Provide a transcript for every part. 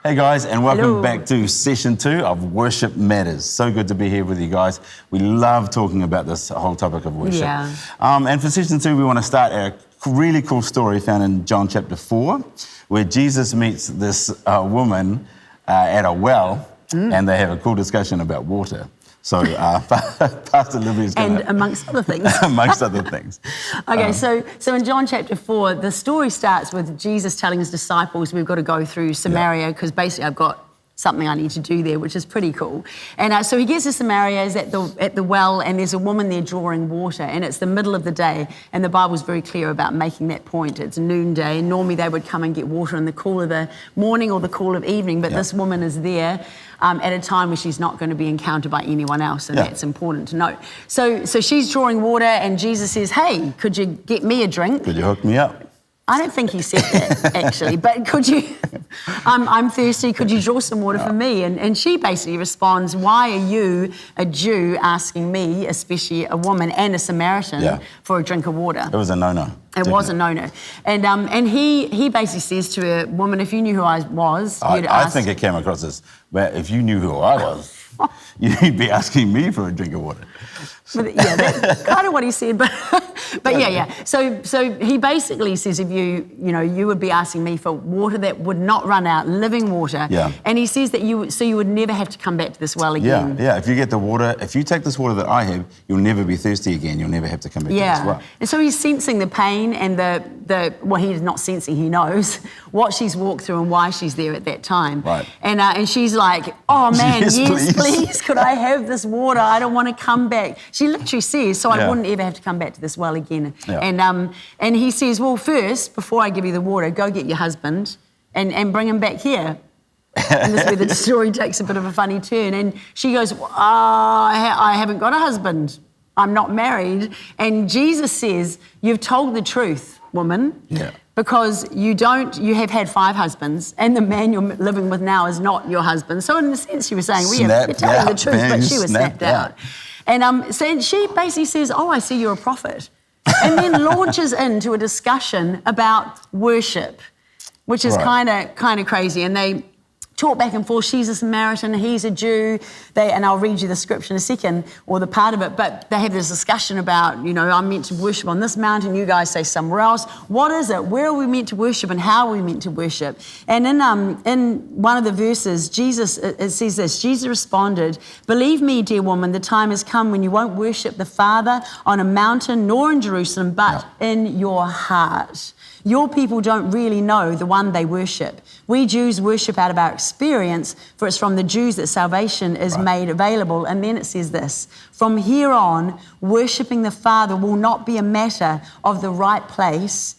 Hey guys, and welcome Hello. back to session 2 of Worship Matters. So good to be here with you guys. We love talking about this whole topic of worship. Yeah. And for session 2, we want to start a really cool story found in John chapter 4, where Jesus meets this woman at a well, and they have a cool discussion about water. So Pastor Libby's going to... And amongst other things. amongst other things. Okay, so in John chapter 4, the story starts with Jesus telling his disciples we've got to go through Samaria because basically I've got something I need to do there, which is pretty cool. And so he gets to Samaria, is at the well, and there's a woman there drawing water, and it's the middle of the day, and the Bible's very clear about making that point. It's noonday, and normally they would come and get water in the cool of the morning or the cool of evening, but this woman is there at a time where she's not going to be encountered by anyone else, and that's important to note. So she's drawing water, and Jesus says, hey, could you get me a drink? Could you hook me up? I don't think he said that, actually, but could you, I'm thirsty, could you draw some water for me? And she basically responds, why are you, a Jew, asking me, especially a woman and a Samaritan, for a drink of water? It was a no-no. It was a no-no. And he basically says to her, woman, if you knew who I was, you'd ask... I think it came across as, well, if you knew who I was, you'd be asking me for a drink of water. But, yeah, that's kind of what he said, but yeah. So he basically says, if you would be asking me for water that would not run out, living water. Yeah. And he says that you would never have to come back to this well again. Yeah. If you get the water, if you take this water that I have, you'll never be thirsty again. You'll never have to come back to this well. And so he's sensing the pain and well, he's not sensing, he knows what she's walked through and why she's there at that time. Right. And she's like, oh man, yes, please, could I have this water? I don't want to come back. She literally says, so I wouldn't ever have to come back to this well again. Yeah. And he says, well, first, before I give you the water, go get your husband and bring him back here. And this is where the story takes a bit of a funny turn. And she goes, I haven't got a husband. I'm not married. And Jesus says, you've told the truth, woman. Yeah. Because you have had 5 husbands, and the man you're living with now is not your husband. So in a sense, she was saying, you're telling the truth, but she was snapped out. And so she basically says, oh, I see you're a prophet. And then launches into a discussion about worship, which is kind of crazy. And they talk back and forth. She's a Samaritan, he's a Jew. And I'll read you the scripture in a second, or the part of it, but they have this discussion about, I'm meant to worship on this mountain, you guys say somewhere else. What is it? Where are we meant to worship and how are we meant to worship? And in one of the verses, it says this, Jesus responded, believe me, dear woman, the time has come when you won't worship the Father on a mountain nor in Jerusalem, but in your heart. Your people don't really know the one they worship. We Jews worship out of our experience, for it's from the Jews that salvation is made available. And then it says this, from here on, worshiping the Father will not be a matter of the right place,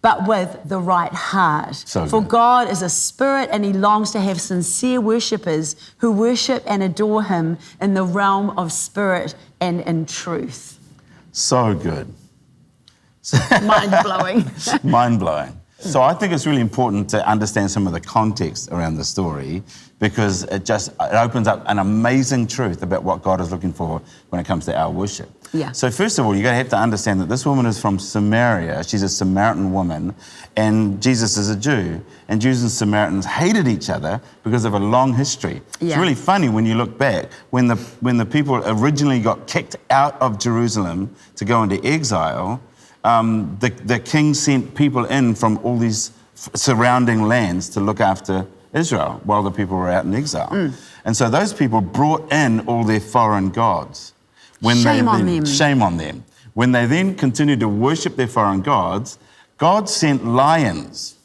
but with the right heart. For God is a spirit, and he longs to have sincere worshippers who worship and adore him in the realm of spirit and in truth. So good. Mind-blowing. Mind-blowing. So I think it's really important to understand some of the context around the story, because it opens up an amazing truth about what God is looking for when it comes to our worship. Yeah. So first of all, you're going to have to understand that this woman is from Samaria. She's a Samaritan woman, and Jesus is a Jew. And Jews and Samaritans hated each other because of a long history. Yeah. It's really funny when you look back, when the people originally got kicked out of Jerusalem to go into exile, the king sent people in from all these surrounding lands to look after Israel while the people were out in exile. And so those people brought in all their foreign gods. Shame on them. When they then continued to worship their foreign gods, God sent lions.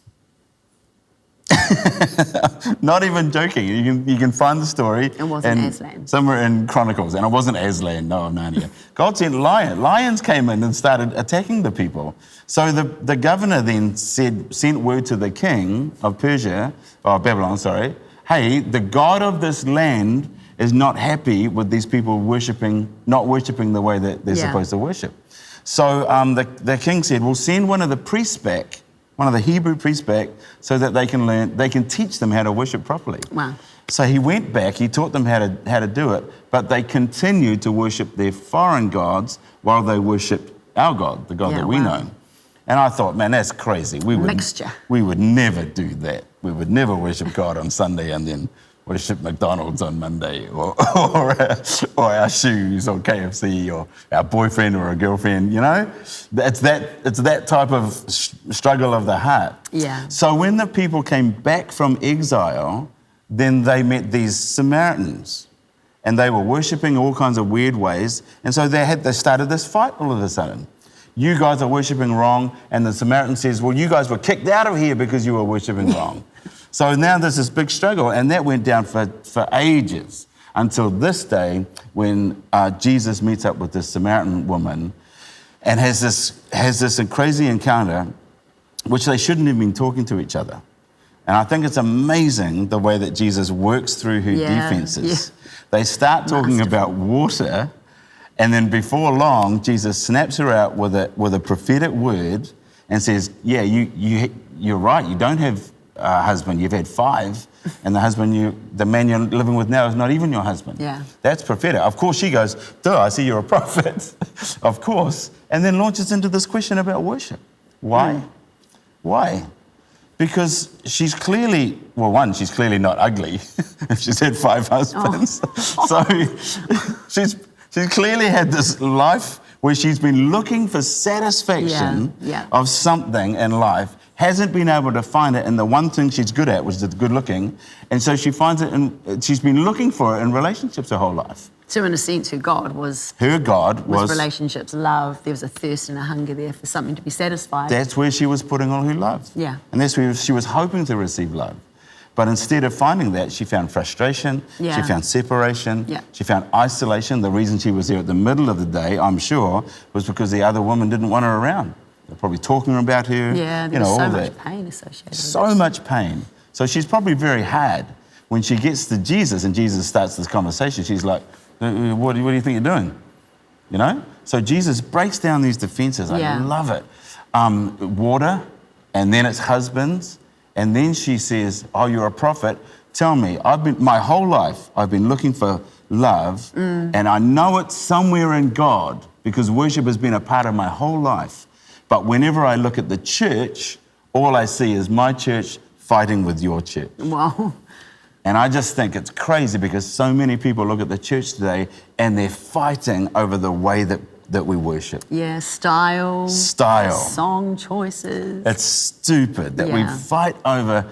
Not even joking. You can find the story. It wasn't Aslan. Somewhere in Chronicles, and it wasn't Aslan, no, of Narnia. God sent lions. Lions came in and started attacking the people. So the governor then sent word to the king of Babylon, hey, the God of this land is not happy with these people not worshiping the way that they're supposed to worship. So the king said, well, send one of the priests back, one of the Hebrew priests back, so that they can teach them how to worship properly. Wow. So he went back, he taught them how to do it, but they continued to worship their foreign gods while they worshiped our God, the God that we know. And I thought, man, that's crazy. Mixture. We would never do that. We would never worship God on Sunday and then worship McDonald's on Monday, or our shoes, or KFC, or our boyfriend or a girlfriend. You know, it's that type of struggle of the heart. Yeah. So when the people came back from exile, then they met these Samaritans, and they were worshiping all kinds of weird ways, and so they started this fight all of a sudden. You guys are worshiping wrong, and the Samaritan says, well, you guys were kicked out of here because you were worshiping wrong. So now there's this big struggle, and that went down for ages until this day when Jesus meets up with this Samaritan woman and has this crazy encounter, which they shouldn't have been talking to each other. And I think it's amazing the way that Jesus works through her defenses. Yeah. They start talking about water, and then before long, Jesus snaps her out with a prophetic word and says, yeah, you're right, you don't have husband, you've had 5, and the man you're living with now is not even your husband. Yeah. That's prophetic. Of course she goes, duh, I see you're a prophet. Of course. And then launches into this question about worship. Why? Why? Because she's clearly not ugly if she's had 5 husbands. So she's clearly had this life where she's been looking for satisfaction of something in life, hasn't been able to find it in the one thing she's good at, which is good looking, and so she finds it she's been looking for it in relationships her whole life. So in a sense, her God was relationships, love. There was a thirst and a hunger there for something to be satisfied. That's where she was putting all her love. Yeah. And that's where she was hoping to receive love. But instead of finding that, she found frustration, she found separation, she found isolation. The reason she was there at the middle of the day, I'm sure, was because the other women didn't want her around. They're probably talking about her. Yeah, there was so much pain associated with it. So much pain. So she's probably very hard. When she gets to Jesus and Jesus starts this conversation, she's like, what do you think you're doing? You know? So Jesus breaks down these defenses. I love it. Water, and then it's husbands, and then she says, oh, you're a prophet. Tell me, my whole life, I've been looking for love, and I know it's somewhere in God because worship has been a part of my whole life. But whenever I look at the church, all I see is my church fighting with your church. Wow. And I just think it's crazy because so many people look at the church today and they're fighting over the way that we worship. Yeah, style. Song choices. It's stupid that we fight over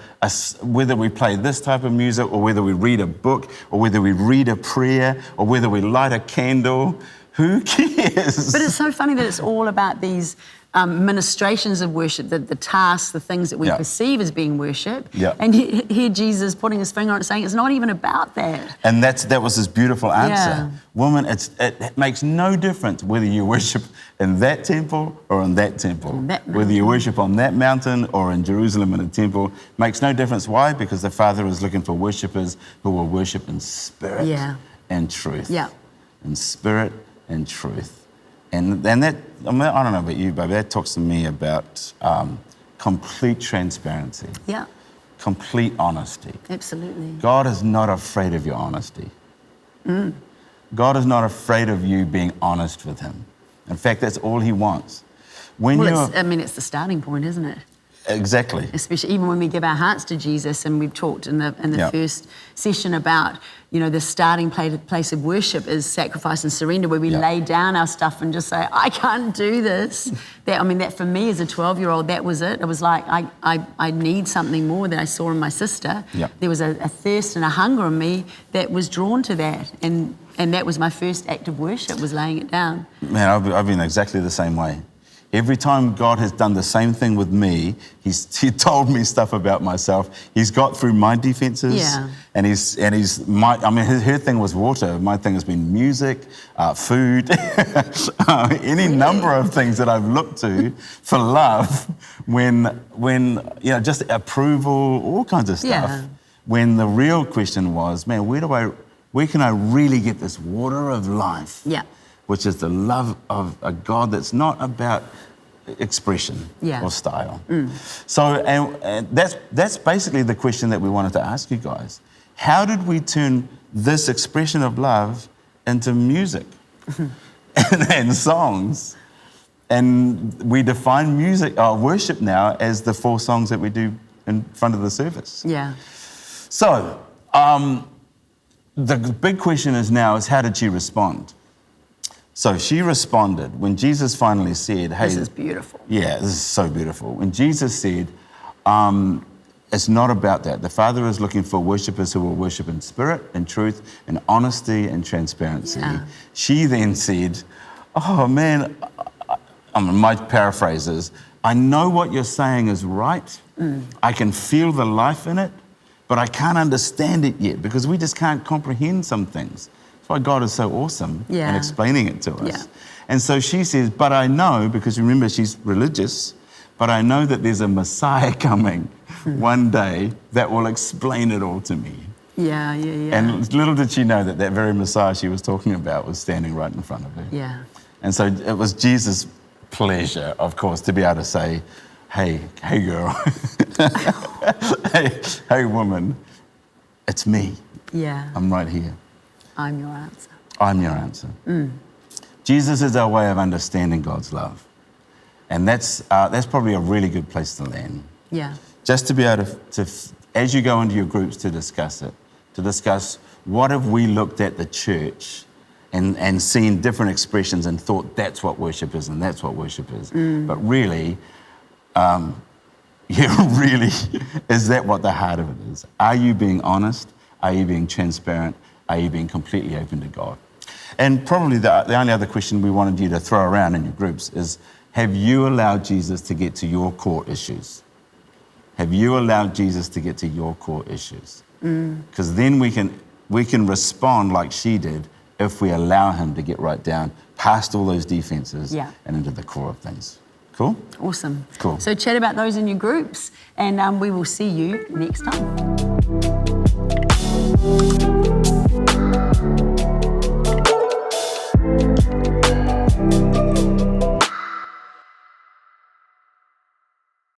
whether we play this type of music or whether we read a book or whether we read a prayer or whether we light a candle. Who cares? But it's so funny that it's all about these ministrations of worship, the tasks, the things that we perceive as being worship. Yeah. And here Jesus putting his finger on it saying it's not even about that. And that was his beautiful answer. Woman, it makes no difference whether you worship in that temple or in that temple. Whether you worship on that mountain or in Jerusalem in a temple, makes no difference. Why? Because the Father is looking for worshipers who will worship in spirit and truth. Yeah. In spirit and truth. And that, I don't know about you, baby, that talks to me about complete transparency. Yeah. Complete honesty. Absolutely. God is not afraid of your honesty. God is not afraid of you being honest with him. In fact, that's all he wants. It's the starting point, isn't it? Exactly. Especially even when we give our hearts to Jesus, and we've talked in the first session about, the starting place of worship is sacrifice and surrender, where we lay down our stuff and just say, I can't do this. That for me as a 12-year-old, that was it. It was like, I need something more that I saw in my sister. Yeah. There was a thirst and a hunger in me that was drawn to that. And that was my first act of worship, was laying it down. Man, I've been exactly the same way. Every time God has done the same thing with me, he told me stuff about myself. He's got through my defenses, and her thing was water. My thing has been music, food, any number of things that I've looked to for love. When just approval, all kinds of stuff. Yeah. When the real question was, man, where can I really get this water of life? Yeah. Which is the love of a God that's not about expression or style. So, and that's basically the question that we wanted to ask you guys. How did we turn this expression of love into music and songs And we define worship now as the 4 songs that we do in front of the service. Yeah. So, the big question is how did she respond? So she responded when Jesus finally said, hey... This is beautiful. Yeah, this is so beautiful. When Jesus said, it's not about that. The Father is looking for worshippers who will worship in spirit, in truth, in honesty and transparency. Yeah. She then said, oh man, my paraphrase is, I know what you're saying is right. I can feel the life in it, but I can't understand it yet because we just can't comprehend some things. That's why God is so awesome in explaining it to us. Yeah. And so she says, but I know, because remember she's religious, but I know that there's a Messiah coming one day that will explain it all to me. Yeah. And little did she know that very Messiah she was talking about was standing right in front of her. Yeah. And so it was Jesus' pleasure, of course, to be able to say, hey girl, hey woman, it's me. Yeah. I'm right here. I'm your answer. I'm your answer. Jesus is our way of understanding God's love. And that's probably a really good place to land. Yeah. Just to be able to, as you go into your groups to discuss it, to discuss what have we looked at the church and seen different expressions and thought that's what worship is and that's what worship is. But really, really, is that what the heart of it is? Are you being honest? Are you being transparent? Are you being completely open to God? And probably the only other question we wanted you to throw around in your groups is, have you allowed Jesus to get to your core issues? Have you allowed Jesus to get to your core issues? Because then we can respond like she did if we allow him to get right down past all those defenses and into the core of things. Cool? Awesome. Cool. So chat about those in your groups, and we will see you next time.